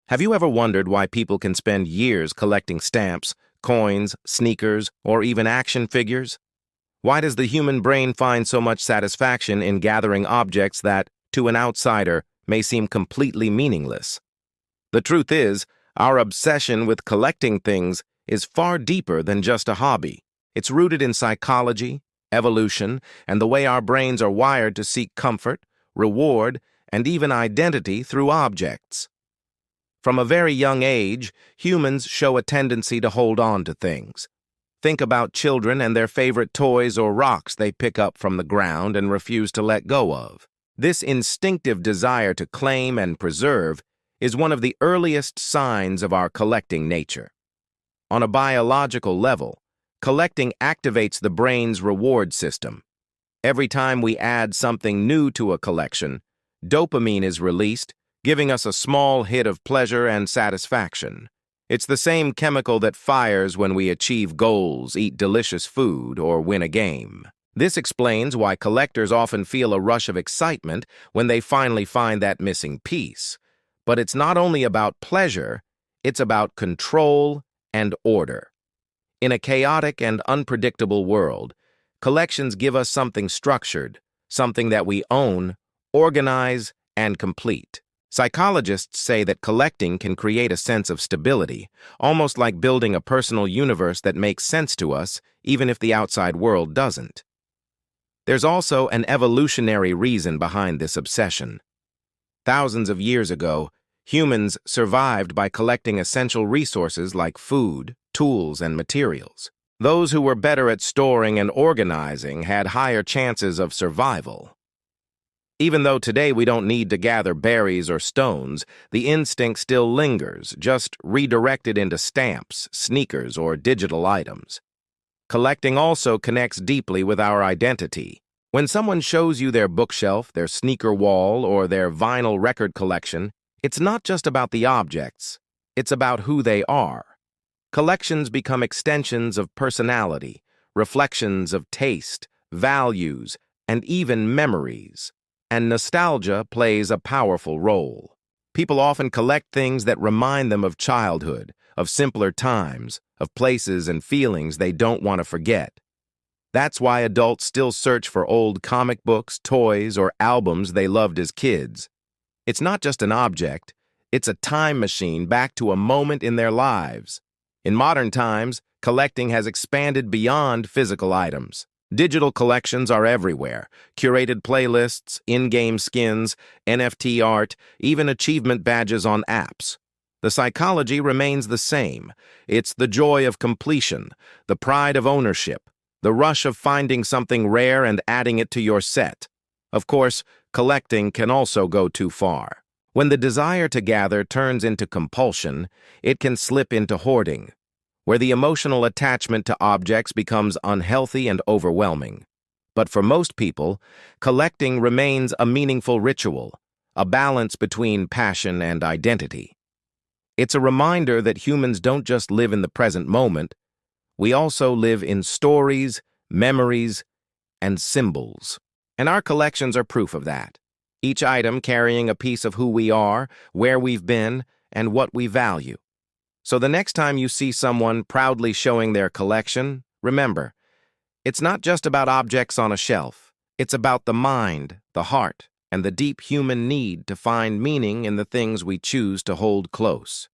Have you ever wondered why people can spend years collecting stamps, coins, sneakers, or even action figures? Why does the human brain find so much satisfaction in gathering objects that, to an outsider, may seem completely meaningless? The truth is, our obsession with collecting things is far deeper than just a hobby. It's rooted in psychology, evolution, and the way our brains are wired to seek comfort, reward, and even identity through objects. From a very young age, humans show a tendency to hold on to things. Think about children and their favorite toys or rocks they pick up from the ground and refuse to let go of. This instinctive desire to claim and preserve is one of the earliest signs of our collecting nature. On a biological level, collecting activates the brain's reward system. Every time we add something new to a collection, dopamine is released, giving us a small hit of pleasure and satisfaction. It's the same chemical that fires when we achieve goals, eat delicious food, or win a game. This explains why collectors often feel a rush of excitement when they finally find that missing piece. But it's not only about pleasure, it's about control and order. In a chaotic and unpredictable world, collections give us something structured, something that we own, organize, and complete. Psychologists say that collecting can create a sense of stability, almost like building a personal universe that makes sense to us, even if the outside world doesn't. There's also an evolutionary reason behind this obsession. Thousands of years ago, humans survived by collecting essential resources like food, tools, and materials. Those who were better at storing and organizing had higher chances of survival. Even though today we don't need to gather berries or stones, the instinct still lingers, just redirected into stamps, sneakers, or digital items. Collecting also connects deeply with our identity. When someone shows you their bookshelf, their sneaker wall, or their vinyl record collection, it's not just about the objects, it's about who they are. Collections become extensions of personality, reflections of taste, values, and even memories. And nostalgia plays a powerful role. People often collect things that remind them of childhood, of simpler times, of places and feelings they don't want to forget. That's why adults still search for old comic books, toys, or albums they loved as kids. It's not just an object, it's a time machine back to a moment in their lives. In modern times, collecting has expanded beyond physical items. Digital collections are everywhere. Curated playlists, in-game skins, NFT art, even achievement badges on apps. The psychology remains the same. It's the joy of completion, the pride of ownership, the rush of finding something rare and adding it to your set. Of course, collecting can also go too far. When the desire to gather turns into compulsion, it can slip into hoarding, where the emotional attachment to objects becomes unhealthy and overwhelming. But for most people, collecting remains a meaningful ritual, a balance between passion and identity. It's a reminder that humans don't just live in the present moment, we also live in stories, memories, and symbols. And our collections are proof of that, each item carrying a piece of who we are, where we've been, and what we value. So the next time you see someone proudly showing their collection, remember, it's not just about objects on a shelf. It's about the mind, the heart, and the deep human need to find meaning in the things we choose to hold close.